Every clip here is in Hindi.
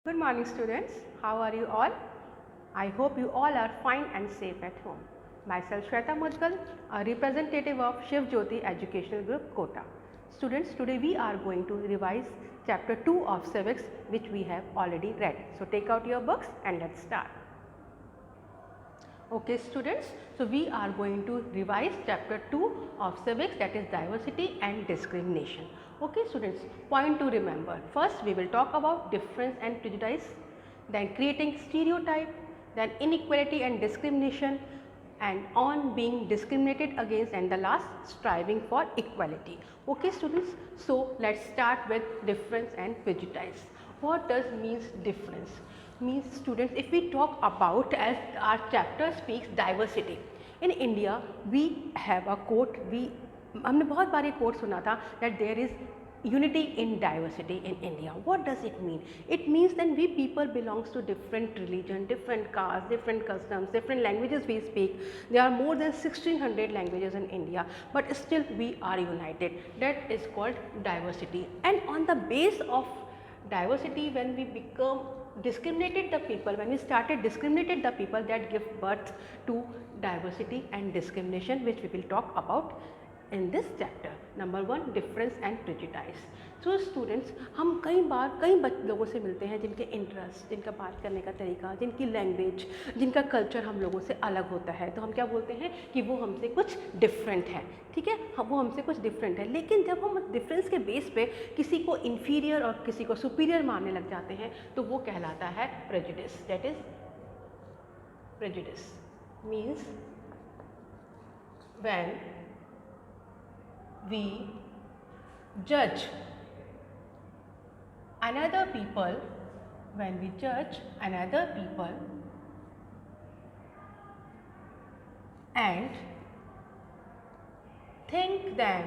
Good morning students, how are you all? I hope you all are fine and safe at home. Myself Shweta Mudgal, a representative of Shiv Jyoti Educational Group Kota. Students, today we are going to revise chapter 2 of civics which we have already read. So take out your books and let's start. Okay students, so we are going to revise chapter 2 of civics, that is diversity and discrimination. Okay students, point to remember. First we will talk about difference and prejudice, then creating stereotype, then inequality and discrimination, and on being discriminated against, and the last striving for equality. Okay students, so let's start with difference and prejudice. What does means difference? Means students, if we talk about, as our chapter speaks, diversity. In India we have a quote, हमने बहुत बार ये quote सुना था that there is unity in diversity in India. What does it mean? It means that we people belongs to different religion, different castes, different customs, different languages we speak. There are more than 1600 languages in India, but still we are united. That is called diversity. And on the base of diversity, when we become discriminated the people, when we started discriminated the people, that give birth to diversity and discrimination, which we will talk about in this chapter. Number 1, difference and prejudice. So students, हम कई बार कई लोगों से मिलते हैं जिनके इंटरेस्ट, जिनका बात करने का तरीका, जिनकी लैंग्वेज, जिनका कल्चर हम लोगों से अलग होता है, तो हम क्या बोलते हैं कि वो हमसे कुछ डिफरेंट है. ठीक है, वो हमसे कुछ डिफरेंट है. लेकिन जब हम डिफरेंस के बेस पे किसी को इन्फीरियर और किसी को सुपीरियर मानने लग जाते हैं तो वो कहलाता है prejudice. That is prejudice means when we judge another people, when we judge another people and think them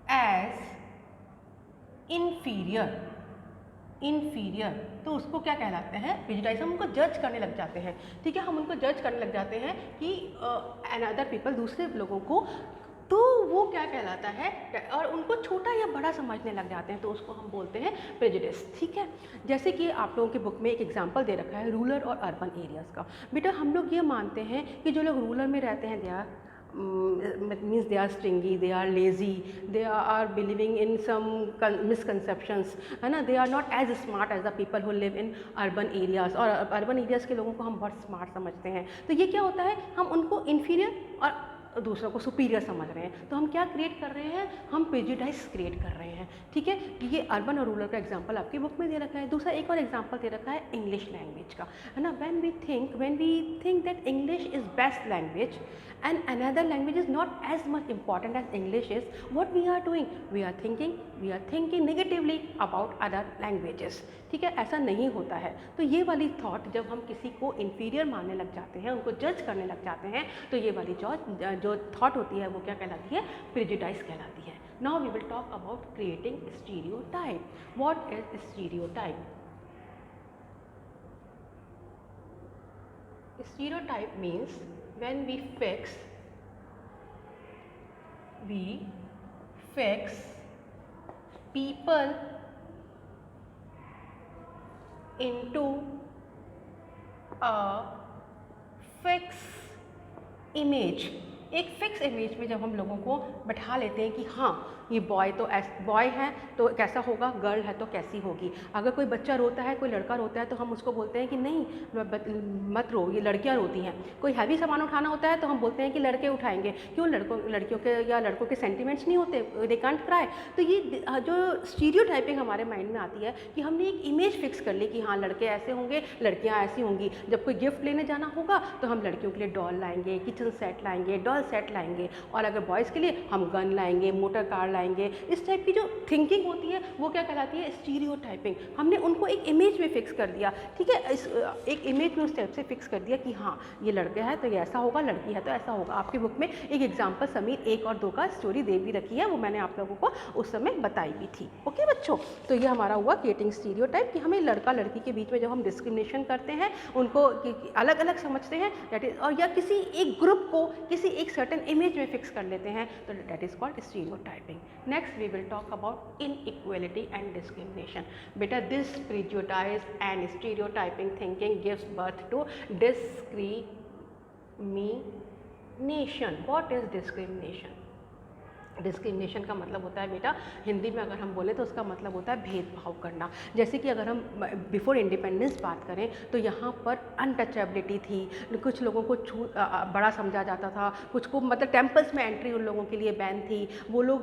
as inferior, तो उसको क्या कहलाते हैं? प्रेजुडिस. हम उनको जज करने लग जाते हैं. ठीक है, हम उनको जज करने लग जाते हैं कि अनदर पीपल, दूसरे लोगों को, तो वो क्या कहलाता है, और उनको छोटा या बड़ा समझने लग जाते हैं, तो उसको हम बोलते हैं प्रेजुडिस. ठीक है, जैसे कि आप लोगों की बुक में एक एग्जांपल दे रखा है रूरल और अर्बन एरियाज़ का. बेटा हम लोग ये मानते हैं कि जो लोग रूरल में रहते हैं, they are means they are stringy, they are lazy, they are believing in some misconceptions, है ना. They are not as smart as the people who live in urban areas, और urban areas के लोगों को हम बहुत smart समझते हैं. तो ये क्या होता है, हम उनको inferior और दूसरों को सुपीरियर समझ रहे हैं. तो हम क्या क्रिएट कर रहे हैं, हम प्रेजुडिस क्रिएट कर रहे हैं. ठीक है, ये अर्बन और रूरल का एग्जांपल आपकी बुक में दे रखा है. दूसरा एक और एग्जांपल दे रखा है इंग्लिश लैंग्वेज का, है ना. When we think that English is best language and another language is not as much important as English is, what we are doing, we are thinking negatively about other languages. ठीक है, ऐसा नहीं होता है. तो ये वाली थॉट, जब हम किसी को इन्फीरियर मानने लग जाते हैं, उनको जज करने लग जाते हैं, तो ये वाली जो थॉट होती है वो क्या कहलाती है, प्रेजुडिस कहलाती है. Now we will talk about creating stereotype. What is stereotype? Stereotype means when we fix people into a fixed image. एक फिक्स इमेज में जब हम लोगों को बैठा लेते हैं कि हाँ ये बॉय तो बॉय है तो कैसा होगा, गर्ल है तो कैसी होगी. अगर कोई बच्चा रोता है, कोई लड़का रोता है, तो हम उसको बोलते हैं कि नहीं मत रो, ये लड़कियां रोती हैं. कोई हैवी सामान उठाना होता है तो हम बोलते हैं कि लड़के उठाएंगे. क्यों? लड़कियों के या लड़कों के सेंटिमेंट्स नहीं होते, दे कांट क्राई. तो ये जो स्टीरियोटाइपिंग हमारे माइंड में आती है कि हमने एक इमेज फिक्स कर ली कि हाँ लड़के ऐसे होंगे, लड़कियाँ ऐसी होंगी. जब कोई गिफ्ट लेने जाना होगा तो हम लड़कियों के लिए डॉल लाएंगे, किचन सेट लाएंगे, डॉल सेट लाएंगे, और अगर बॉयज़ के लिए हम गन लाएंगे, मोटर कार लाएंगे. इस टाइप की जो थिंकिंग होती है वो क्या कहलाती है, स्टीरियोटाइपिंग. हमने उनको एक इमेज में फिक्स कर दिया. ठीक है, एक इमेज में उस टाइप से फिक्स कर दिया कि हाँ ये लड़का है तो ये ऐसा होगा, लड़की है तो ऐसा होगा. आपकी बुक में एक एग्जाम्पल समीर 1 और 2 का स्टोरी दे भी रखी है, वो मैंने आप लोगों को उस समय बताई भी थी. ओके बच्चों, तो ये हमारा हुआ क्रिएटिंग स्टीरियोटाइप कि हमें लड़का लड़की के बीच में जब हम डिस्क्रिमिनेशन करते हैं, उनको अलग अलग समझते हैं, दैट इज, और या किसी एक ग्रुप को, किसी एक सर्टन इमेज में फिक्स कर लेते हैं, तो that is called stereotyping. Next we will talk about inequality and discrimination. बेटा this prejudice and stereotyping thinking gives birth to discrimination. What is discrimination? Discrimination का मतलब होता है बेटा, हिंदी में अगर हम बोले तो उसका मतलब होता है भेदभाव करना। जैसे कि अगर हम बिफोर इंडिपेंडेंस बात करें तो यहाँ पर अनटचेबिलिटी थी, कुछ लोगों को बड़ा समझा जाता था, कुछ को मतलब टेम्पल्स में एंट्री उन लोगों के लिए बैन थी, वो लोग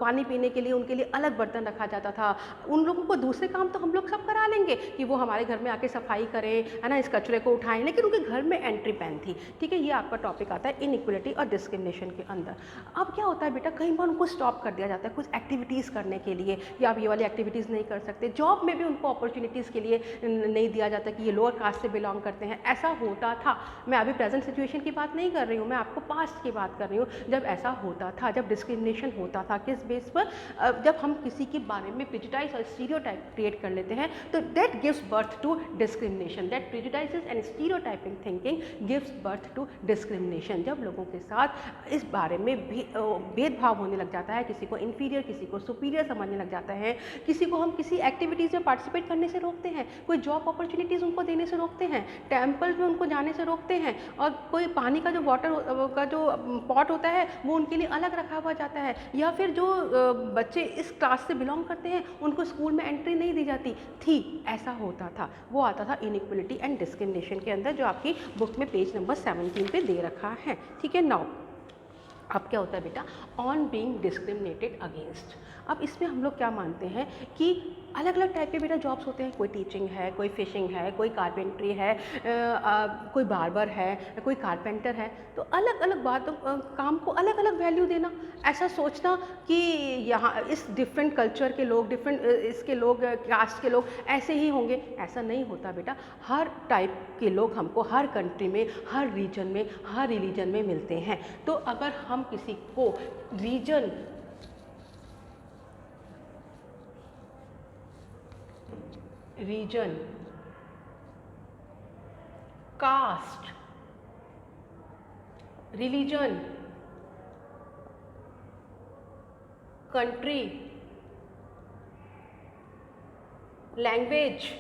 पानी पीने के लिए उनके लिए अलग बर्तन रखा जाता था। उन लोगों को दूसरे काम तो हम लोग सब करा लेंगे कि वो हमारे घर में आके सफाई करें, है ना, इस कचरे को उठाएं, लेकिन उनके घर में एंट्री बैन थी। ठीक है, ये आपका टॉपिक आता है इनइक्वालिटी और डिस्क्रिमिनेशन के अंदर। अब क्या होता है बेटा, कई बार उनको स्टॉप कर दिया जाता है कुछ एक्टिविटीज़ करने के लिए, या आप ये वाली एक्टिविटीज़ नहीं कर सकते। जॉब में भी उनको अपॉर्चुनिटीज़ के लिए नहीं दिया जाता कि ये लोअर कास्ट से बिलोंग करते हैं। ऐसा होता था, मैं अभी प्रेजेंट सिचुएशन की बात नहीं कर रही हूँ, मैं आपको पास्ट की बात कर रही हूँ, जब ऐसा होता था, जब डिस्क्रिमिनेशन होता था। किस बेस पर? जब हम किसी के बारे में प्रेजुडाइज और स्टीरियोटाइप क्रिएट कर लेते हैं, तो that gives birth to discrimination. That prejudices and stereotyping thinking gives birth to discrimination. जब लोगों के साथ इस बारे में भेदभाव होने लग जाता है, किसी को इन्फीरियर किसी को सुपीरियर समझने लग जाता है, किसी को हम किसी एक्टिविटीज़ में पार्टिसिपेट करने से रोकते हैं, कोई जॉब अपॉर्चुनिटीज़ उनको देने से रोकते हैं, टेम्पल में उनको जाने से रोकते हैं, और कोई पानी का जो वाटर का जो पॉट होता है वो उनके लिए अलग रखा हुआ जाता है, या फिर जो बच्चे इस क्लास से बिलोंग करते हैं उनको स्कूल में एंट्री नहीं दी जाती थी। ऐसा होता था, वो आता था इनइक्वालिटी एंड डिस्क्रिमिनेशन के अंदर, जो आपकी बुक में पेज नंबर 17 पे दे रखा है। ठीक है, नाउ अब क्या होता है बेटा, ऑन बीइंग डिस्क्रिमिनेटेड अगेंस्ट। अब इसमें हम लोग क्या मानते हैं कि अलग अलग टाइप के बेटा जॉब्स होते हैं, कोई टीचिंग है, कोई फिशिंग है, कोई कारपेंट्री है, कोई बार्बर है, कोई कारपेंटर है। तो अलग अलग बातों काम को अलग अलग वैल्यू देना, ऐसा सोचना कि यहाँ इस डिफरेंट कल्चर के लोग, डिफरेंट इसके लोग, कास्ट के लोग ऐसे ही होंगे, ऐसा नहीं होता बेटा। हर टाइप के लोग हमको हर कंट्री में, हर रीजन में, हर रिलीजन में मिलते हैं। तो अगर हम किसी को region, caste, religion, country, language,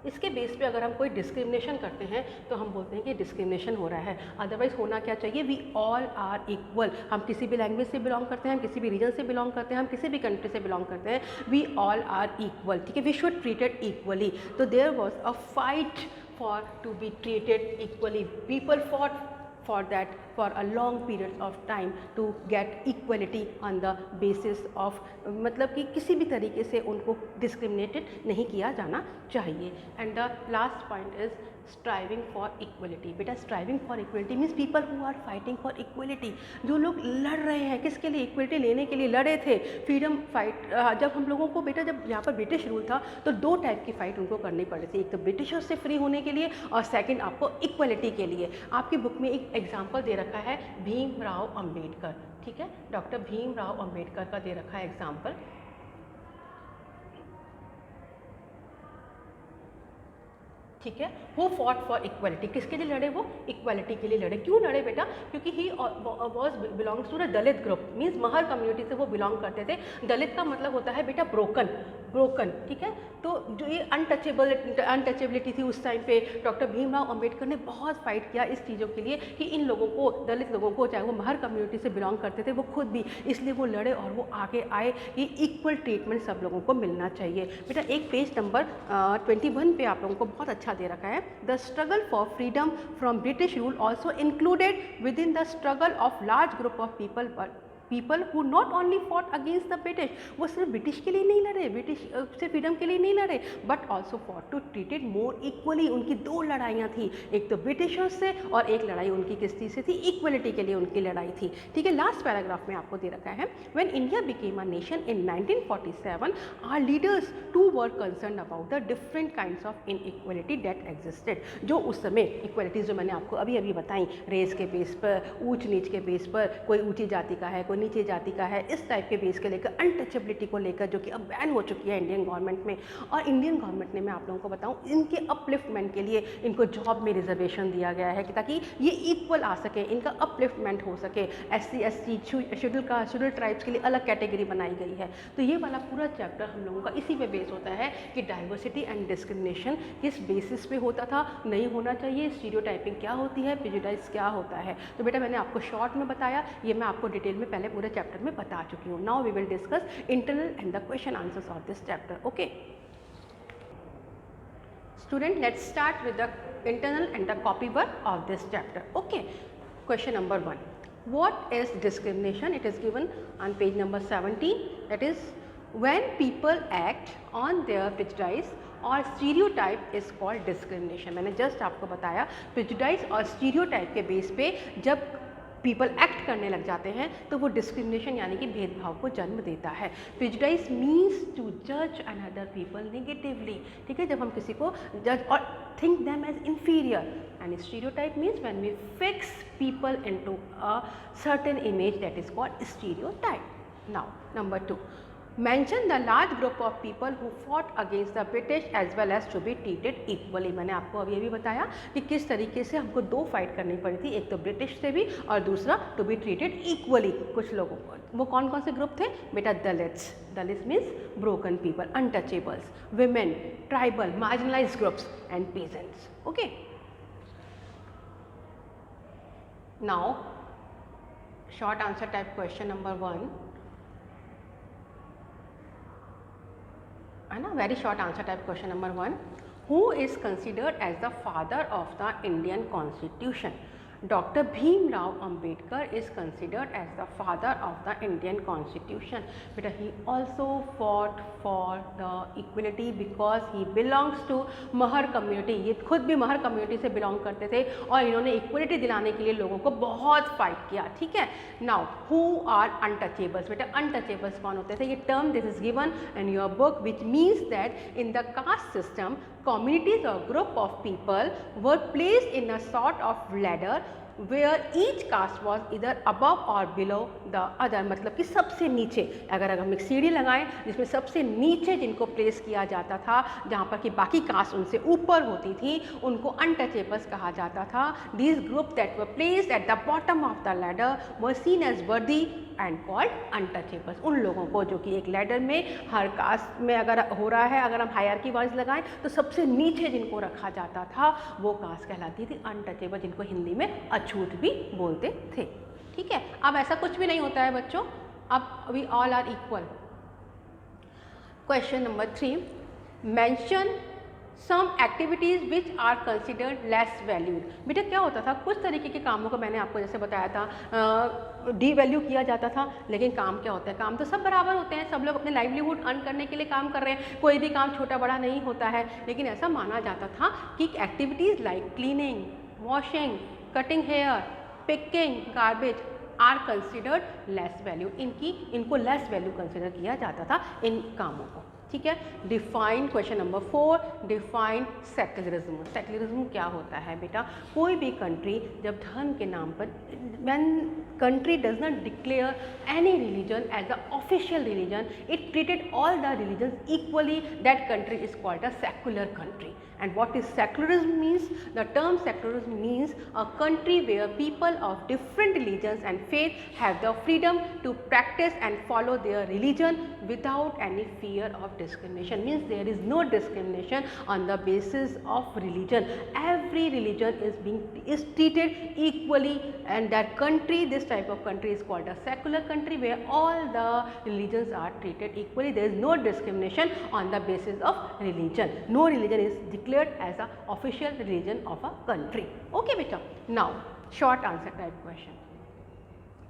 इसके बेस पे अगर हम कोई डिस्क्रिमिनेशन करते हैं तो हम बोलते हैं कि डिस्क्रिमिनेशन हो रहा है। अदरवाइज होना क्या चाहिए, वी ऑल आर इक्वल। हम किसी भी लैंग्वेज से बिलोंग करते हैं, हम किसी भी रीजन से बिलोंग करते हैं, हम किसी भी कंट्री से बिलोंग करते हैं, वी ऑल आर इक्वल। ठीक है, वी शुड ट्रीटेड इक्वली। तो there was a fight for to be treated equally. People fought for that for a long period of time to get equality on the basis of मतलब कि किसी भी तरीके से उनको डिस्क्रिमिनेटेड नहीं किया जाना चाहिए। And the last point is striving for equality. बेटा striving for equality means people who are fighting for equality. जो लोग लड़ रहे हैं, किसके लिए? इक्वलिटी लेने के लिए लड़े थे, फ्रीडम फाइट। जब हम लोगों को बेटा, जब यहाँ पर ब्रिटिश रूल था तो दो टाइप की फ़ाइट उनको करनी पड़ी थी, एक तो ब्रिटिशर्स से फ्री होने के लिए और सेकंड आपको इक्वलिटी के लिए। आपकी बुक में एक एग्जाम्पल दे रखा है भीमराव अंबेडकर। ठीक है, डॉक्टर भीमराव अंबेडकर का दे रखा है एग्जाम्पल। ठीक है, हु फॉट फॉर इक्वलिटी, किसके लिए लड़े? वो इक्वलिटी के लिए लड़े। क्यों लड़े बेटा? क्योंकि he was belongs to the Dalit group, means Mahar community से वो बिलोंग करते थे। दलित का मतलब होता है बेटा ब्रोकन, ब्रोकन। ठीक है, तो जो ये अनटचेबिलिटी थी उस टाइम पे, डॉक्टर भीमराव अंबेडकर ने बहुत फाइट किया इस चीज़ों के लिए कि इन लोगों को, दलित लोगों को, चाहे वो महर कम्युनिटी से बिलोंग करते थे, वो खुद भी, इसलिए वो लड़े और वो आगे आए कि इक्वल ट्रीटमेंट सब लोगों को मिलना चाहिए। बेटा एक पेज नंबर 21 पे आप लोगों को बहुत अच्छा दे रखा है, the struggle for freedom from British rule also included with in the struggle of large group of people who not only fought against the British. वो सिर्फ ब्रिटिश के लिए नहीं लड़े, ब्रिटिश से फ्रीडम के लिए नहीं लड़े, but also fought to treated more equally. उनकी दो लड़ाइयाँ थी, एक तो ब्रिटिशर्स से और एक लड़ाई उनकी किस चीज़ से थी? इक्वलिटी के लिए उनकी लड़ाई थी। ठीक है, लास्ट पैराग्राफ में आपको दे रखा है, when India became a nation in 1947 our leaders too were concern about the different kinds of inequality that existed. जो उस समय इक्वलिटीज़ जो मैंने आपको अभी अभी बताई, रेस के बेस पर, ऊंच नीच के बेस पर, कोई ऊंची जाति का है, कोई कोई नीचे जाति का है, इस टाइप के बेस के लेकर, अनटचेबिलिटी को लेकर जो कि अब बैन हो चुकी है इंडियन गवर्नमेंट में। और इंडियन गवर्नमेंट ने, मैं आप लोगों को बताऊं, इनके अपलिफ्टमेंट के लिए इनको जॉब में रिजर्वेशन दिया गया है कि ताकि ये इक्वल आ सके, इनका अपलिफ्टमेंट हो सके। SC ST शेड्यूल ट्राइब्स के लिए अलग कैटेगरी बनाई गई है। तो ये वाला पूरा चैप्टर हम लोगों का इसी पे बेस होता है कि डाइवर्सिटी एंड डिस्क्रिमिनेशन किस बेसिस पे होता था, नहीं होना चाहिए, स्टीरियोटाइपिंग क्या होती है, प्रेजुडिस क्या होता है। तो बेटा मैंने आपको शॉर्ट में बताया, ये मैं आपको डिटेल में पहले पूरे चैप्टर में बता चुकी हूँ। Now we will discuss internal and the question answers of this chapter. Okay student, let's start with the internal and the copy work of this chapter. Okay, question number 1, what is discrimination? It is given on page number 17. That is, when people act on their prejudice or stereotype is called discrimination. मैंने जस्ट आपको बताया prejudice और stereotype के बेस पे जब पीपल एक्ट करने लग जाते हैं तो वो डिस्क्रिमिनेशन यानी कि भेदभाव को जन्म देता है। प्रेजुडिस मीन्स टू जज अनदर पीपल नेगेटिवली, ठीक है, जब हम किसी को जज और think them as inferior. And stereotype means when we fix people into a certain image, that is called stereotype. Now number 2, mention the large group of people who fought against the British as well as to be treated equally। मैंने आपको अब ये भी बताया कि किस तरीके से हमको 2 फाइट करनी पड़ी थी, एक तो ब्रिटिश से भी और दूसरा टू बी ट्रीटेड इक्वली कुछ लोगों को। वो कौन कौन से ग्रुप थे बेटा? Dalits, Dalits means broken people, untouchables, women, tribal, marginalised groups and peasants. Okay, now short answer type question number 1 है ना, very short answer type question number 1, who is considered as the father of the Indian constitution? Doctor Bhimrao Ambedkar is considered as the father of the Indian Constitution. बेटा he also fought for the equality because he belongs to Mahar community. ये खुद भी महर community से belong करते थे और इन्होंने equality दिलाने के लिए लोगों को बहुत fight किया, ठीक है। Now who are untouchables? बेटा untouchables कौन होते थे? ये term this is given in your book, which means that in the caste system communities or group of people were placed in a sort of ladder where each caste was either above or below the other। मतलब कि सबसे नीचे, अगर हम एक सीढ़ी लगाएं जिसमें सबसे नीचे जिनको प्लेस किया जाता था, जहाँ पर कि बाकी कास्ट उनसे ऊपर होती थी, उनको अनटचेबल्स कहा जाता था। These group that were placed at the bottom of the ladder were seen as worthy and called untouchables। उन लोगों को जो कि एक लैडर में हर कास्ट में अगर हो रहा है, अगर हम हायरार्की वाइज लगाएं तो सबसे नीचे जिनको रखा जाता था वो कास्ट कहलाती थी अनटचेबल, जिनको हिंदी में अछूत भी बोलते थे, ठीक है। अब ऐसा कुछ भी नहीं होता है बच्चों, अब we all are equal. Question number 3, mention some activities which are considered less valued. बेटा क्या होता था, कुछ तरीके के कामों को मैंने आपको जैसे बताया था डी वैल्यू किया जाता था, लेकिन काम क्या होता है, काम तो सब बराबर होते हैं, सब लोग अपने लाइवलीहुड अर्न करने के लिए काम कर रहे हैं, कोई भी काम छोटा बड़ा नहीं होता है। लेकिन ऐसा माना जाता था कि activities like cleaning, washing, cutting hair, picking garbage are considered less value, इनको लेस वैल्यू कंसिडर किया जाता था इन कामों को, ठीक है। Define question number 4, define secularism. Secularism क्या होता है बेटा? कोई भी कंट्री जब धर्म के नाम पर, when country does not declare any religion as a official religion, it treated all the religions equally, that country is called a secular country. And what is secularism means? The term secularism means a country where people of different religions and faith have the freedom to practice and follow their religion without any fear of discrimination. Means there is no discrimination on the basis of religion. Every religion is treated equally, and that country, this type of country is called a secular country where all the religions are treated equally. There is no discrimination on the basis of religion. No religion is declared as a official religion of a country. Okay beta, now short answer type question,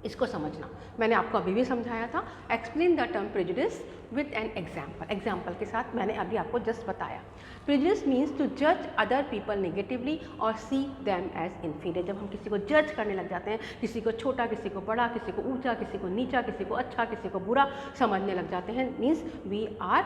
इसको समझना। मैंने आपको अभी भी समझाया था, explain the term prejudice with an example. Example के साथ मैंने अभी आपको जस्ट बताया। प्रेजुडिस मीन्स टू जज अदर पीपल नेगेटिवली और सी देम एज इन्फीरियर। जब हम किसी को जज करने लग जाते हैं, किसी को छोटा, किसी को बड़ा, किसी को ऊंचा, किसी को नीचा, किसी को अच्छा, किसी को बुरा समझने लग जाते हैं, means we are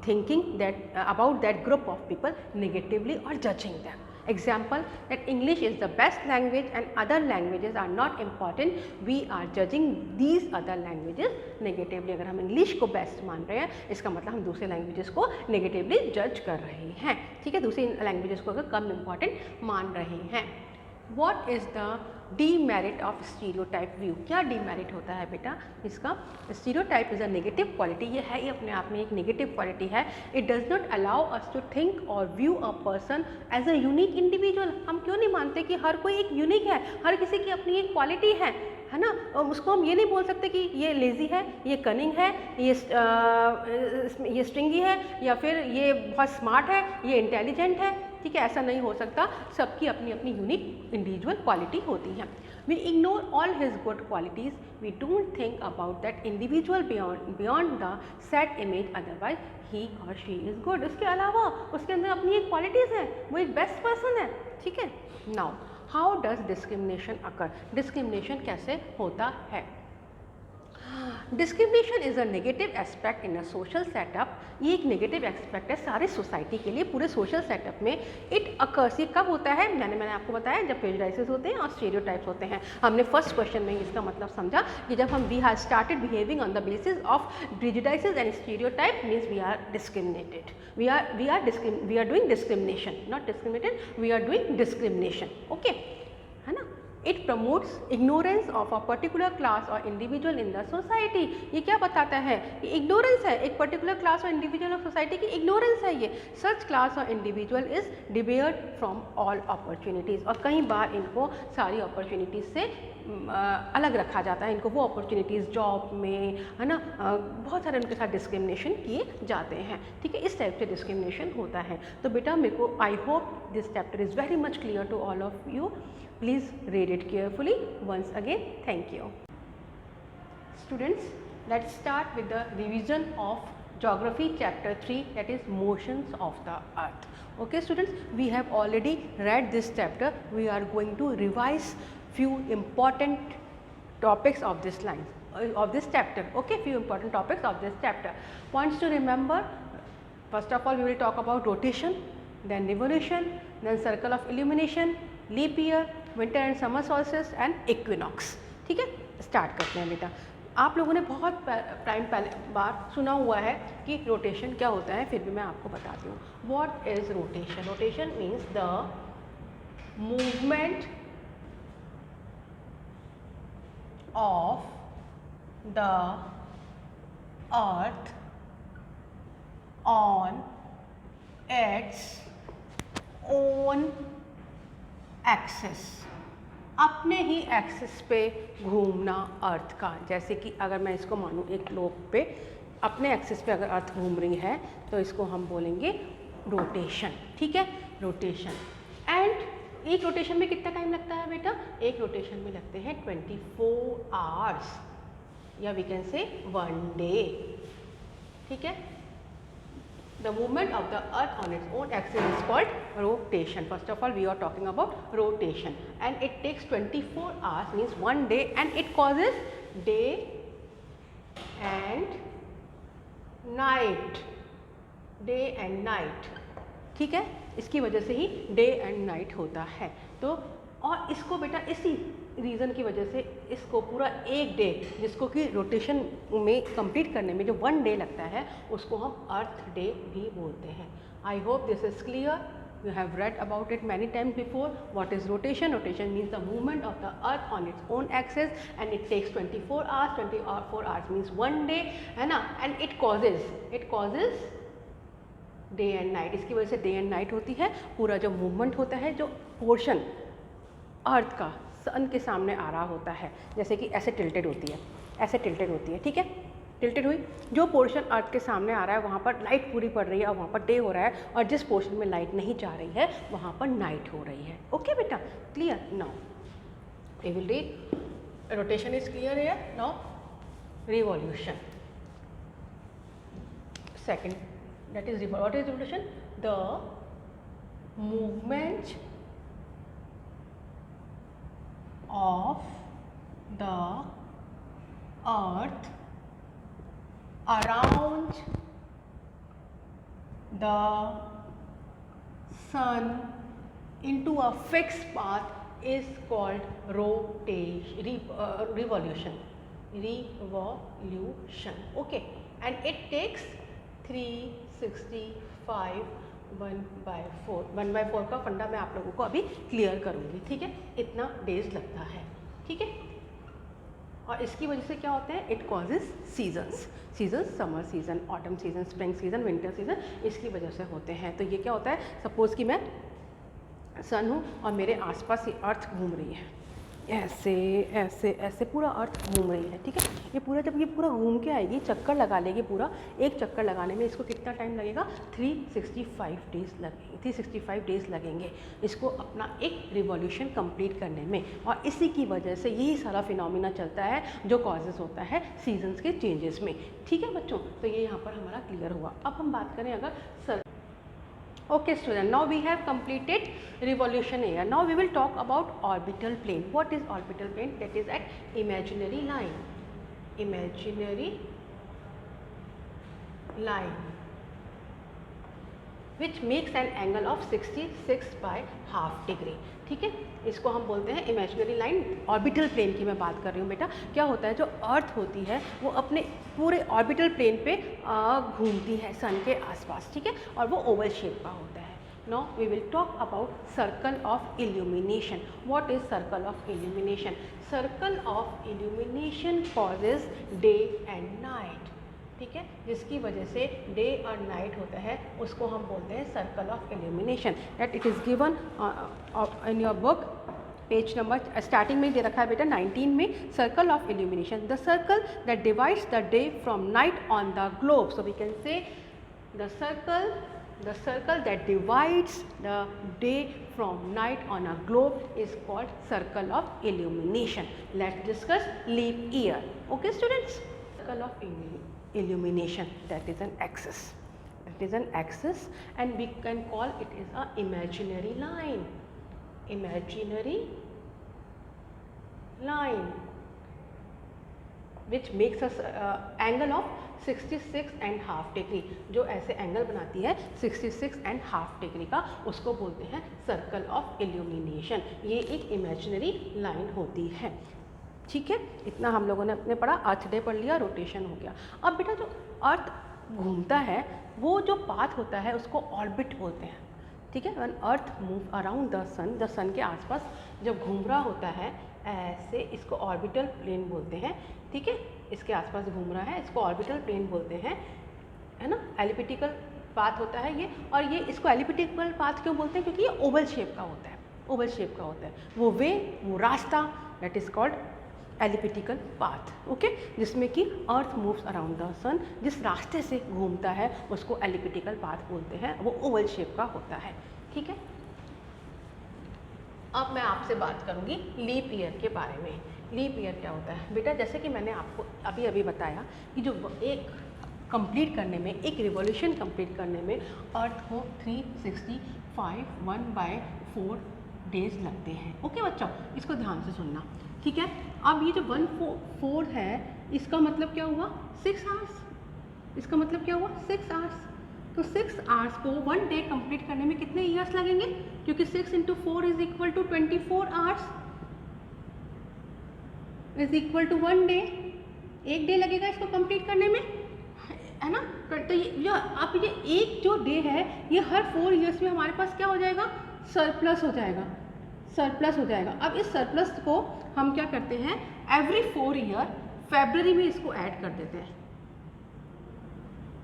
thinking that about that group of people negatively और judging them. Example, that English is the best language and other languages are not important. We are judging these other languages negatively. अगर हम English को best मान रहे हैं, इसका मतलब हम दूसरे languages को negatively judge कर रहे हैं, ठीक है, दूसरी languages को अगर कम important मान रहे हैं. What is the demerit of stereotype view? क्या demerit होता है बेटा इसका? Stereotype is a negative quality. ये है, ये अपने आप में एक negative quality है. It does not allow us to think or view a person as a unique individual. हम क्यों नहीं मानते कि हर कोई एक unique है, हर किसी की अपनी एक quality है ना. और उसको हम ये नहीं बोल सकते कि ये लेज़ी है, ये कनिंग है, ये स्ट्रिंगी है, या फिर ये बहुत स्मार्ट है, ये इंटेलिजेंट है, ठीक है, ऐसा नहीं हो सकता. सबकी अपनी अपनी यूनिक इंडिविजुअल क्वालिटी होती है. We ignore all his good qualities. We don't think about that individual beyond the set image, otherwise he और शी इज़ गुड. उसके अलावा उसके अंदर अपनी एक क्वालिटीज़ हैं, वो एक बेस्ट पर्सन है, ठीक है. Now how does discrimination occur? Discrimination कैसे होता है? Discrimination is a negative aspect in a social setup. ये एक नेगेटिव एस्पेक्ट है सारे सोसाइटी के लिए, पूरे सोशल सेटअप में. इट अकर्स, ये कब होता है? मैंने आपको बताया जब प्रेजुडिसेस होते हैं और स्टीरियोटाइप्स होते हैं. हमने फर्स्ट क्वेश्चन में इसका मतलब समझा कि जब हम we have started behaving on the basis of prejudices and stereotype, means we are discriminated. We are doing discrimination, not discriminated, we are doing discrimination. Okay, है ना. It promotes ignorance of a particular class or individual in the society. ये क्या बताता है कि ignorance है, एक particular class और individual of society की ignorance है ये. Such class और individual is debarred from all opportunities. और कई बार इनको सारी opportunities से अलग रखा जाता है. इनको वो opportunities जॉब में, है ना, बहुत सारे उनके साथ डिस्क्रिमिनेशन किए जाते हैं, ठीक है. इस टाइप से डिस्क्रिमिनेशन होता है. तो बेटा मेरे को I hope this chapter is very much clear to all of you. Please read it carefully once again. Thank you. Students, let's start with the revision of Geography chapter 3, that is motions of the earth. Okay students, we have already read this chapter. We are going to revise few important topics of this line, of this chapter. Okay, few important topics of this chapter. Points to remember: first of all, we will talk about rotation, then revolution, then circle of illumination, leap year, winter and summer solstice and equinox. ठीक है, स्टार्ट करते हैं बेटा. आप लोगों ने बहुत पहले बार सुना हुआ है कि रोटेशन क्या होता है, फिर भी मैं आपको बताती हूँ. What is rotation? Rotation means the movement of the earth on its own axis. अपने ही एक्सिस पे घूमना अर्थ का. जैसे कि अगर मैं इसको मानूँ एक ग्लोब पे अपने एक्सिस पे अगर अर्थ घूम रही है तो इसको हम बोलेंगे रोटेशन. ठीक है, रोटेशन. एंड एक रोटेशन में कितना टाइम लगता है बेटा? एक रोटेशन में लगते हैं 24 आवर्स, या वी कैन से 1 डे. ठीक है. The movement of the earth on its own axis is called rotation. First of all, we are talking about rotation, and it takes 24 hours, means 1 day, and it causes day and night. Day and night. ठीक है, इसकी वजह से ही डे एंड नाइट होता है. तो और इसको बेटा इसी रीज़न की वजह से इसको पूरा एक डे, जिसको कि रोटेशन में कंप्लीट करने में जो 1 डे लगता है, उसको हम अर्थ डे भी बोलते हैं. I hope this is clear. You have read about it many times before. What is rotation? Rotation means the movement of the earth on its own axis, and it takes 24 hours. 24 hours means 1 day, है ना. And it causes day and night. इसकी वजह से डे एंड नाइट होती है. पूरा जो मूवमेंट होता है, जो पोर्शन अर्थ का सन के सामने आ रहा होता है, जैसे कि ऐसे टिल्टेड होती है, ऐसे टिल्टेड होती है. ठीक है, टिल्टेड हुई. जो पोर्शन अर्थ के सामने आ रहा है वहाँ पर लाइट पूरी पड़ रही है और वहाँ पर डे हो रहा है, और जिस पोर्शन में लाइट नहीं जा रही है वहाँ पर नाइट हो रही है. ओके बेटा, clear? Now we will read. Rotation is clear here. Now revolution. Second, that is what is revolution? The movement of the earth around the sun into a fixed path is called revolution. Okay, and it takes 365 1/4 1/4 का फंडा मैं आप लोगों को अभी क्लियर करूँगी, ठीक है। इतना डेज लगता है, ठीक है। और इसकी वजह से क्या होता है, it causes seasons, summer season, autumn season, spring season, winter season, इसकी वजह से होते हैं। तो ये क्या होता है, सपोज़ कि मैं सन हूँ और मेरे आसपास ये अर्थ घूम रही है, ऐसे ऐसे ऐसे पूरा अर्थ घूम रही है, ठीक है। ये पूरा जब ये पूरा घूम के आएगी, चक्कर लगा लेगी, पूरा एक चक्कर लगाने में इसको कितना टाइम लगेगा, 365 डेज लगेंगे, 365 डेज लगेंगे इसको अपना एक रिवॉल्यूशन कंप्लीट करने में। और इसी की वजह से यही सारा फिनोमिना चलता है जो कॉजेज़ होता है सीजन्स के चेंजेस में, ठीक है बच्चों। तो ये यहाँ पर हमारा क्लियर हुआ। अब हम बात करें अगर Okay student, now we have completed revolution here. Now we will talk about orbital plane. What is orbital plane? That is at imaginary line, which makes an angle of 66/2 degree, ठीक है। इसको हम बोलते हैं इमेजिनरी लाइन। ऑर्बिटल प्लेन की मैं बात कर रही हूँ बेटा। क्या होता है, जो अर्थ होती है वो अपने पूरे ऑर्बिटल प्लेन पे घूमती है सन के आसपास, ठीक है, और वो ओवल शेप का होता है। Now we will talk about circle of illumination. What is circle of illumination? Circle of illumination causes day and night, ठीक है, जिसकी वजह से डे और नाइट होता है, उसको हम बोलते हैं circle of illumination. That it is given in your book, page number starting में दे रखा है बेटा 19 में, circle of illumination, the circle that divides the day from night on the globe. So we can say the circle that divides the day from night on a globe is called circle of illumination. Let's discuss leap year. Okay students, circle of illumination, that is an axis, and we can call it is a imaginary line which makes us angle of 66.5 degree, जो ऐसे एंगल बनाती है 66.5 डिग्री का, उसको बोलते हैं सर्कल ऑफ इल्यूमिनेशन। ये एक इमेजिनरी लाइन होती है, ठीक है। इतना हम लोगों ने अपने पढ़ा, अर्थ डे पढ़ लिया, रोटेशन हो गया। अब बेटा जो अर्थ घूमता है, वो जो पाथ होता है उसको ऑर्बिट बोलते हैं, ठीक है। When earth move around the sun के आसपास जब घूम रहा होता है ऐसे, इसको ऑर्बिटल प्लेन बोलते हैं, ठीक है। इसके आसपास घूम रहा है, इसको ऑर्बिटल प्लेन बोलते हैं, है ना। एलिप्टिकल पाथ होता है ये, और ये इसको एलिप्टिकल पाथ क्यों बोलते हैं, क्योंकि ये ओवल शेप का होता है, वो वे, वो रास्ता, that is called elliptical path, okay, जिसमें कि अर्थ मूव्स अराउंड द सन, जिस रास्ते से घूमता है उसको एलिप्टिकल पाथ बोलते हैं, वो ओवल शेप का होता है, ठीक है। अब मैं आपसे बात करूंगी लीप ईयर के बारे में। लीप ईयर क्या होता है बेटा, जैसे कि मैंने आपको अभी बताया कि जो एक कंप्लीट करने में, एक रिवॉल्यूशन कंप्लीट करने में अर्थ को 365 1/4 डेज लगते हैं, ओके बच्चों, इसको ध्यान से सुनना, ठीक है। अब ये जो 1/4 है, इसका मतलब क्या हुआ, 6 आवर्स, इसका मतलब क्या हुआ 6 आवर्स। तो 6 आवर्स को 1 डे कंप्लीट करने में कितने ईयर्स लगेंगे, क्योंकि 6 × 4 is equal to 24 hours is equal to 1 day. 1 day लगेगा इसको कंप्लीट करने में, है ना। तो ये अब ये एक जो डे है, ये हर 4 ईयर्स में हमारे पास क्या हो जाएगा, सरप्लस हो जाएगा। अब इस सरप्लस को हम क्या करते हैं, एवरी 4 ईयर फरवरी में इसको ऐड कर देते हैं।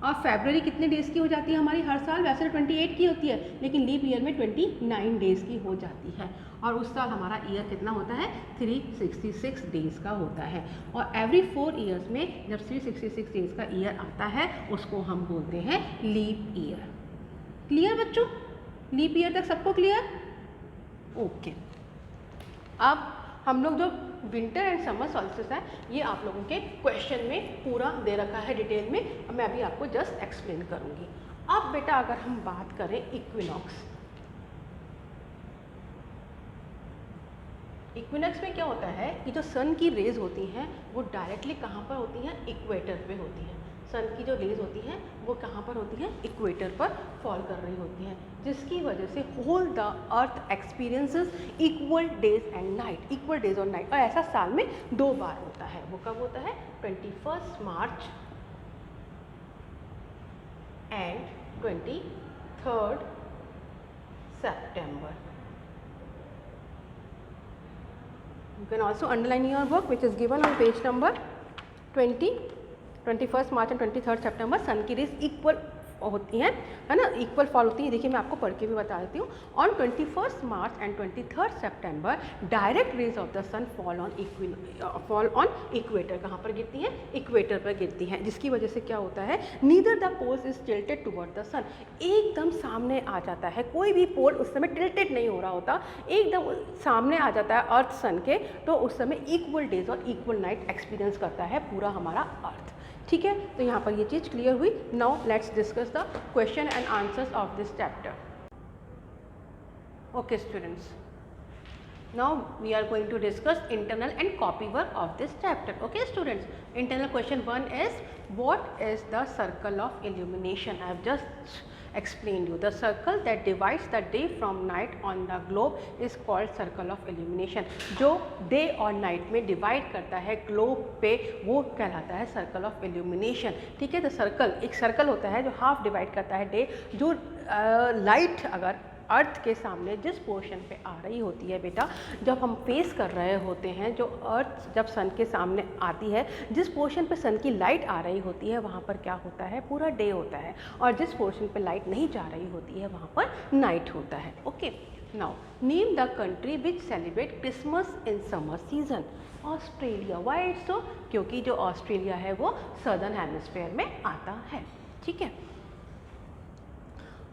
और फरवरी कितने डेज़ की हो जाती है हमारी हर साल, वैसे 28 की होती है, लेकिन लीप ईयर में 29 डेज़ की हो जाती है। और उस साल हमारा ईयर कितना होता है, 366 डेज़ का होता है। और एवरी 4 ईयर्स में जब 366 डेज़ का ईयर आता है, उसको हम बोलते हैं लीप ईयर। क्लियर बच्चों, लीप ईयर तक सबको क्लियर, ओके। अब हम लोग जो विंटर एंड समर सॉल्स्टिस है, ये आप लोगों के क्वेश्चन में पूरा दे रखा है डिटेल में, मैं अभी आपको जस्ट एक्सप्लेन करूँगी। अब बेटा अगर हम बात करें इक्विनॉक्स, इक्विनॉक्स में क्या होता है कि जो सन की रेज होती हैं वो डायरेक्टली कहाँ पर होती हैं, इक्वेटर पे होती हैं। सन की जो रेज होती हैं वो कहाँ पर होती हैं, इक्वेटर पर फॉल कर रही होती हैं, जिसकी वजह से whole the earth experiences equal days and night, equal days और नाइट। और ऐसा साल में 2 बार होता है। वो कब होता है, 21 March and 23 September. You can also underline your work which is given on page number 20. 21 March and 23 सितंबर सन की रेज इक्वल होती हैं, है ना, इक्वल फॉल होती है। देखिए मैं आपको पढ़ के भी बता देती हूँ। On 21 March and 23 September direct rays of the sun fall on equator. कहाँ पर गिरती हैं, इक्वेटर पर गिरती हैं, जिसकी वजह से क्या होता है, neither the poles is tilted toward the sun, एकदम सामने आ जाता है, कोई भी पोल उस समय टिल्टेड नहीं हो रहा होता, एकदम सामने आ जाता है अर्थ सन के, तो उस समय इक्वल डेज और इक्वल नाइट एक्सपीरियंस करता है पूरा हमारा अर्थ। ठीक है, तो यहाँ पर ये चीज़ क्लियर हुई। Now let's discuss the question and answers of this chapter. Okay students, now we are going to discuss internal and copy work of this chapter. Okay students, internal question 1 is, what is the circle of illumination? I have just explained you. The circle that divides the day from night on the globe is called circle of illumination. जो day और night में divide करता है globe पे, वो कहलाता है circle of illumination. ठीक है, तो circle, एक circle होता है जो half divide करता है day, जो light अगर अर्थ के सामने जिस पोर्शन पे आ रही होती है बेटा, जब हम फेस कर रहे होते हैं, जो अर्थ जब सन के सामने आती है, जिस पोर्शन पे सन की लाइट आ रही होती है वहाँ पर क्या होता है, पूरा डे होता है, और जिस पोर्शन पे लाइट नहीं जा रही होती है वहाँ पर नाइट होता है. Okay, now name the country which celebrate Christmas in summer season. Australia. Why it's so? क्योंकि जो ऑस्ट्रेलिया है वो सदर्न हेमिस्फीयर में आता है. ठीक है,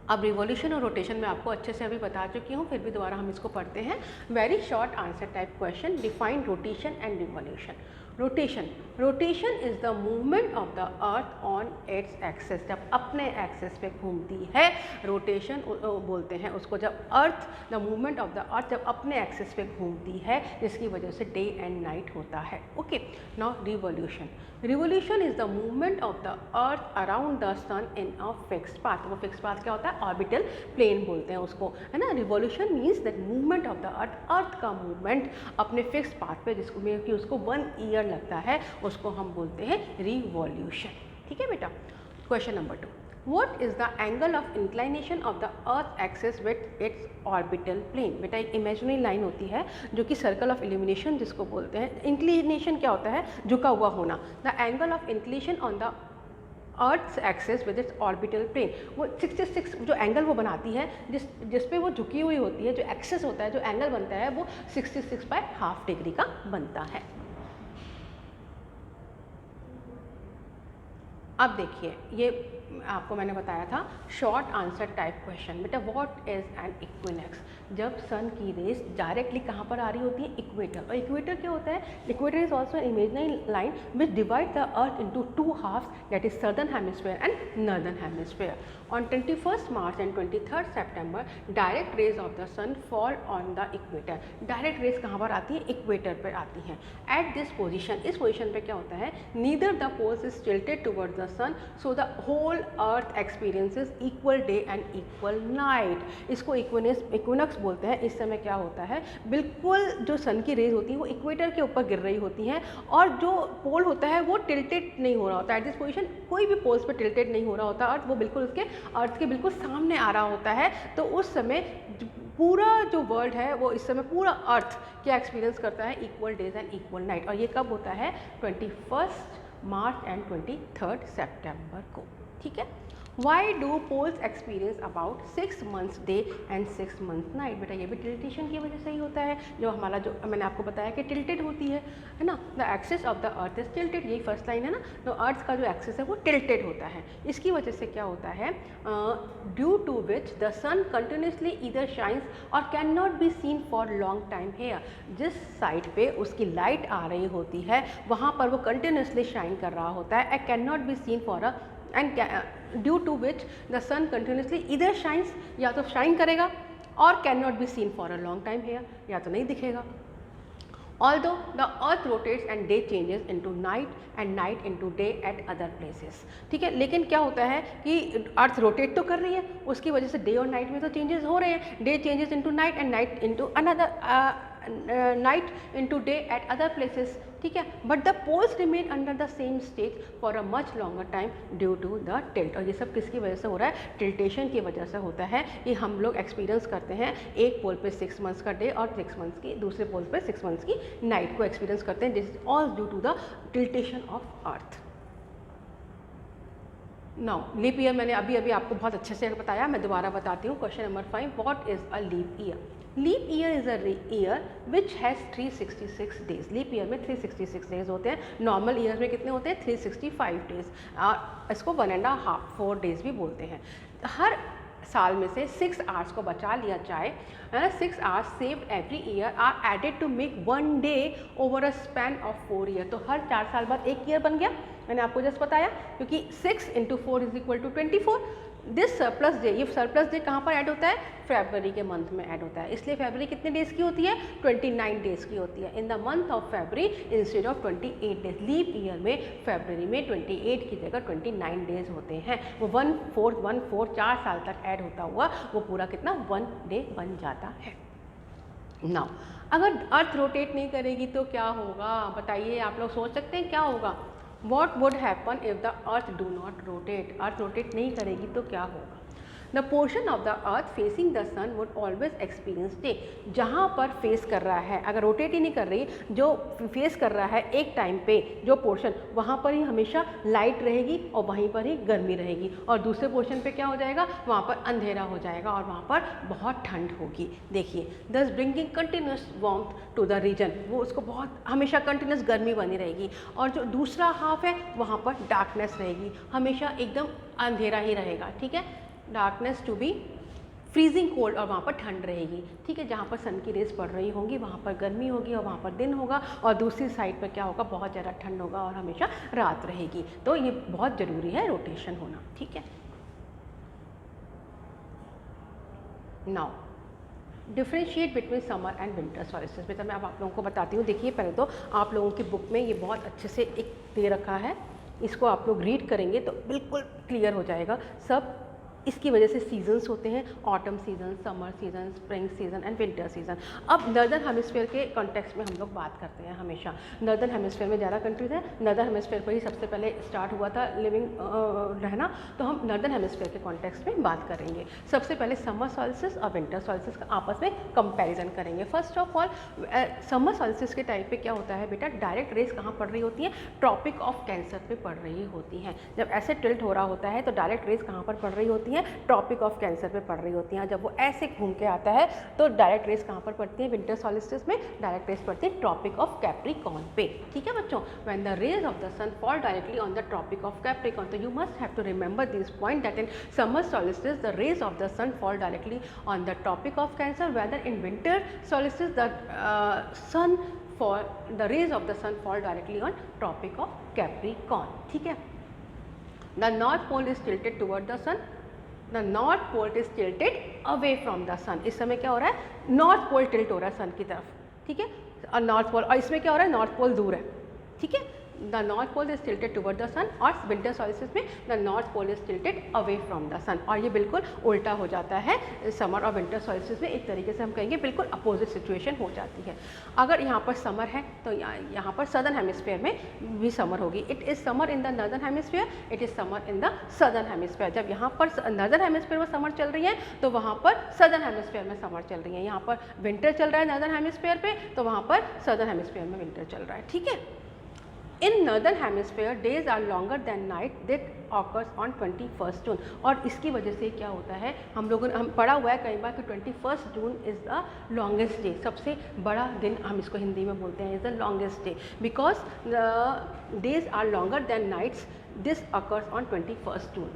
अब रिवॉल्यूशन और रोटेशन में आपको अच्छे से अभी बता चुकी हूँ, फिर भी दोबारा हम इसको पढ़ते हैं. Very short answer type question. Define rotation and revolution. Rotation, rotation is the movement of the earth on its axis. जब अपने एक्सिस पे घूमती है रोटेशन बोलते हैं उसको. जब earth, the movement of the earth जब अपने एक्सिस पे घूमती है, जिसकी वजह से डे एंड नाइट होता है. Okay, now revolution. Revolution is the movement of the earth around the sun in a fixed path. वो फिक्स्ड पाथ क्या होता है? ऑर्बिटल प्लेन बोलते हैं उसको, है ना. Revolution means that movement of the earth, earth का मूवमेंट अपने फिक्स्ड पाथ पे, जिसको में कि उसको 1 ईयर लगता है, उसको हम बोलते हैं रिवॉल्यूशन. ठीक है बेटा. Question number 2. What is the angle of inclination of the Earth axis with its orbital plane? बेटा एक इमेजिनरी लाइन होती है जो कि सर्कल ऑफ इल्यूमिनेशन जिसको बोलते हैं. इंक्लिनेशन क्या होता है? झुका हुआ होना. The angle of inclination on the earth axis with its orbital plane. वो 66 जो एंगल वो बनाती है, जिस पे वो झुकी हुई होती है, जो एक्सिस होता है, जो एंगल बनता है, वो 66/2 डिग्री का बनता है. अब देखिए, ये आपको मैंने बताया था शॉर्ट आंसर टाइप क्वेश्चन. बेटा व्हाट इज एन इक्विनॉक्स? जब सन की रेस डायरेक्टली कहाँ पर आ रही होती है? इक्वेटर. और इक्वेटर क्या होता है? Equator is also an imaginary line which divide the earth into 2 halves, that is southern hemisphere and northern hemisphere. On 21 March and 23 September direct rays of the sun fall on the equator. Direct rays कहाँ पर आती है? इक्वेटर पर आती हैं. एट दिस पोजिशन, इस पोजिशन पे क्या होता है? Neither the poles is tilted towards the sun, so the whole earth experiences equal day and equal night. इसको इक्विनॉक्स बोलते हैं. इस समय क्या होता है? बिल्कुल जो सन की रेज होती है वो इक्वेटर के ऊपर गिर रही होती हैं, और जो पोल होता है वो टिल्टेड नहीं हो रहा होता. एट दिस पोजीशन कोई भी पोल्स पर टिल्टेड नहीं हो रहा होता अर्थ, वो बिल्कुल उसके अर्थ के बिल्कुल सामने आ रहा होता है. तो उस समय पूरा जो वर्ल्ड है वो इस समय पूरा अर्थ क्या एक्सपीरियंस करता है? Equal days and equal night. और ये कब होता है? 21 मार्च एंड 23 सितंबर को. ठीक है. Why do poles experience about 6 months day and 6 months night? बेटा ये भी टिल्टेशन की वजह से ही होता है. जो हमारा, जो मैंने आपको बताया कि टिल्टेड होती है ना. The axis of the earth is tilted, यही फर्स्ट लाइन है ना. तो अर्थ का जो एक्सिस है वो टिल्टेड होता है. इसकी वजह से क्या होता है? Due to which the sun continuously either shines और can not be seen for long time here. जिस साइड पे उसकी लाइट आ रही होती है वहाँ पर वो कंटिन्यूसली शाइन कर रहा होता है. And can not be seen for a and due to which the sun continuously इधर शाइन्स, या तो शाइन करेगा, और can not be seen for a long time here, या तो नहीं दिखेगा. Although the earth rotates and day changes into night and night into day at other places, ठीक है, लेकिन क्या होता है कि अर्थ रोटेट तो कर रही है, उसकी वजह से डे और नाइट में तो चेंजेस हो रहे हैं, day changes into night and night into another night into day at other places, ठीक है, but the poles remain under the same state for a much longer time due to the tilt. और ये सब किसकी वजह से हो रहा है? टिल्टेशन की वजह से होता है। ये हम लोग एक्सपीरियंस करते हैं, एक पोल पे 6 मंथ्स का डे और 6 मंथ्स की, दूसरे पोल पे 6 मंथ्स की नाइट को एक्सपीरियंस करते हैं। This is all due to the tiltation of earth. Now leap year मैंने अभी अभी आपको बहुत अच्छे से बताया, मैं दोबारा बताती हूँ। Question number 5, what is a leap year? Leap year is a year which has 366 days. Leap year में 366 डेज होते हैं। नॉर्मल ईयर में कितने होते हैं? 365 डेज। इसको 1.5 4 डेज भी बोलते हैं। हर साल में से 6 आवर्स को बचा लिया जाए, 6 hours saved every year are added to make 1 day over a span of 4 year. तो हर 4 साल बाद एक ईयर बन गया, मैंने आपको जस्ट बताया, क्योंकि 6 × 4 = 24। दिस सरप्लस डे, ये सरप्लस डे कहाँ पर ऐड होता है? फरवरी के मंथ में ऐड होता है। इसलिए फरवरी कितने डेज़ की होती है? 29 डेज़ की होती है। In the month of February instead of 28 days. Leap year में फरवरी में 28 की जगह 29 डेज़ होते हैं। वो 1/4 4 साल तक ऐड होता हुआ वो पूरा कितना 1 डे बन जाता है। नाउ अगर अर्थ रोटेट नहीं करेगी तो क्या होगा? बताइए, आप लोग सोच सकते हैं क्या होगा? What would happen if the earth do not rotate? Earth rotate नहीं करेगी तो क्या होगा? The portion of the earth facing the sun would always experience day। जहाँ पर फेस कर रहा है, अगर रोटेट ही नहीं कर रही, जो फेस कर रहा है एक टाइम पे जो पोर्शन, वहाँ पर ही हमेशा लाइट रहेगी और वहीं पर ही गर्मी रहेगी। और दूसरे पोर्शन पे क्या हो जाएगा? वहाँ पर अंधेरा हो जाएगा और वहाँ पर बहुत ठंड होगी। देखिए, thus bringing continuous warmth to the region, वो उसको बहुत हमेशा कंटिन्यूस गर्मी बनी रहेगी। और जो दूसरा हाफ है वहाँ पर डार्कनेस रहेगी, हमेशा एकदम अंधेरा ही रहेगा। ठीक है, darkness to be freezing cold, और वहाँ पर ठंड रहेगी। ठीक है, जहाँ पर सन की रेस पड़ रही होंगी वहाँ पर गर्मी होगी और वहाँ पर दिन होगा, और दूसरी साइड पर क्या होगा? बहुत ज़्यादा ठंड होगा और हमेशा रात रहेगी। तो ये बहुत ज़रूरी है रोटेशन होना। ठीक है, now differentiate between summer and winter solstice. बेटा मैं अब आप लोगों को बताती हूँ। देखिए, पहले तो आप लोगों की बुक में ये बहुत अच्छे से एक दे रखा है, इसको आप लोग रीड करेंगे तो बिल्कुल क्लियर हो जाएगा सब। इसकी वजह से सीजन्स होते हैं, autumn season, summer season, spring season and winter season. अब नर्दर्न हेमिस्फीयर के कॉन्टेक्स्ट में हम लोग बात करते हैं हमेशा। नर्दर्न हेमिस्फीयर में ज़्यादा कंट्रीज हैं, नर्दर्न हेमिस्फीयर पर ही सबसे पहले स्टार्ट हुआ था लिविंग रहना, तो हम नर्दर्न हेमिस्फीयर के कॉन्टेक्स्ट में बात करेंगे। सबसे पहले समर सॉल्स्टिस और विंटर सॉल्स्टिस का आपस में कंपेरिजन करेंगे। First of all, summer solstice के टाइम पे क्या होता है बेटा? डायरेक्ट रेस कहाँ पड़ रही होती है? ट्रॉपिक ऑफ कैंसर पे पड़ रही होती हैं। जब ऐसे टिल्ट हो रहा होता है तो डायरेक्ट रेस कहाँ पर पड़ रही होती है? ट्रॉपिक ऑफ कैंसर पे पड़ रही होती हैं। जब वो ऐसे घूम के आता है तो डायरेक्ट रेस कहाँ पर पड़ती है? विंटर सॉल्स्टिस में डायरेक्ट रेस पड़ती है ट्रॉपिक ऑफ कैप्रिकॉर्न पे। ठीक है बच्चों, when the rays of the sun fall directly on the tropic of Capricorn, तो you must have to remember this point that in summer solstice the rays of the sun fall directly on the tropic of Cancer, whether in winter solstice the sun fall the rays of the sun fall directly on tropic of Capricorn. ठीक है, the north pole is tilted toward the sun, the north pole is tilted away from the sun. इस समय क्या हो रहा है? नॉर्थ पोल टिल्ट हो रहा है सन की तरफ। ठीक है, और नॉर्थ पोल, और इसमें क्या हो रहा है? नॉर्थ पोल दूर है। ठीक है, the north pole is tilted toward the sun, और विंटर सॉल्स्टिस में the north pole is tilted away from the sun. और ये बिल्कुल उल्टा हो जाता है समर और विंटर सॉल्स्टिस में। एक तरीके से हम कहेंगे बिल्कुल अपोजिट सिचुएशन हो जाती है। अगर यहाँ पर समर है तो यहाँ पर सदर्न हेमिस्फीयर में भी समर होगी। It is summer in the northern hemisphere, it is summer in the southern hemisphere. जब यहाँ पर नॉर्दर्न हेमिस्फीयर में समर चल रही है तो वहाँ पर सदर्न हेमिस्फीयर में समर चल रही है। यहाँ पर विंटर चल रहा है नॉर्दर्न हेमिस्फीयर पे, तो वहाँ पर सदर्न हेमिस्फीयर में विंटर चल रहा है। ठीक है, in northern hemisphere days are longer than night that occurs on 21 June. और इसकी वजह से क्या होता है? हम लोगों ने पढ़ा हुआ है कई बार कि 21 June is the longest day, सबसे बड़ा दिन हम इसको हिंदी में बोलते हैं, is the longest day because the days are longer than nights. This occurs on 21 June.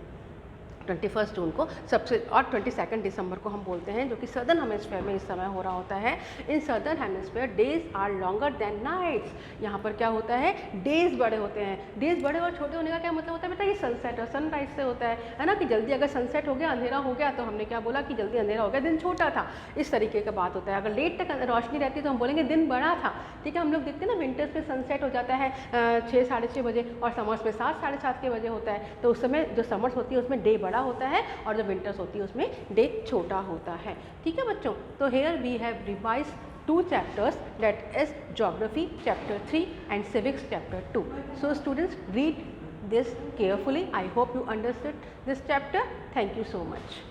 21 जून को सबसे, और 22 दिसंबर को हम बोलते हैं, जो कि सदर्न हेमिस्फेयर में इस समय हो रहा होता है। In southern hemisphere days are longer than nights. यहाँ पर क्या होता है, डेज बड़े होते हैं। डेज बड़े और छोटे होने का क्या मतलब होता है बेटा, ये सनसेट और सनराइज से होता है ना, कि जल्दी अगर सनसेट हो गया, अंधेरा हो गया, तो हमने क्या बोला कि जल्दी अंधेरा हो गया, दिन छोटा था, इस तरीके का बात होता है। अगर लेट तक रोशनी रहती है तो हम बोलेंगे दिन बड़ा था। ठीक है, हम लोग देखते हैं ना विंटर्स में सनसेट हो जाता है 6 साढ़े 6 बजे, और समर्स में 7 साढ़े 7 के बजे होता है। तो उस समय जो समर्स होती है उसमें डे बड़ा होता है, और जो विंटर्स होती है उसमें डे छोटा होता है। ठीक है बच्चों, तो here we have revise 2 chapters, that is geography chapter 3 and civics chapter 2. So students, read this carefully. I hope you understood this chapter. Thank you so much.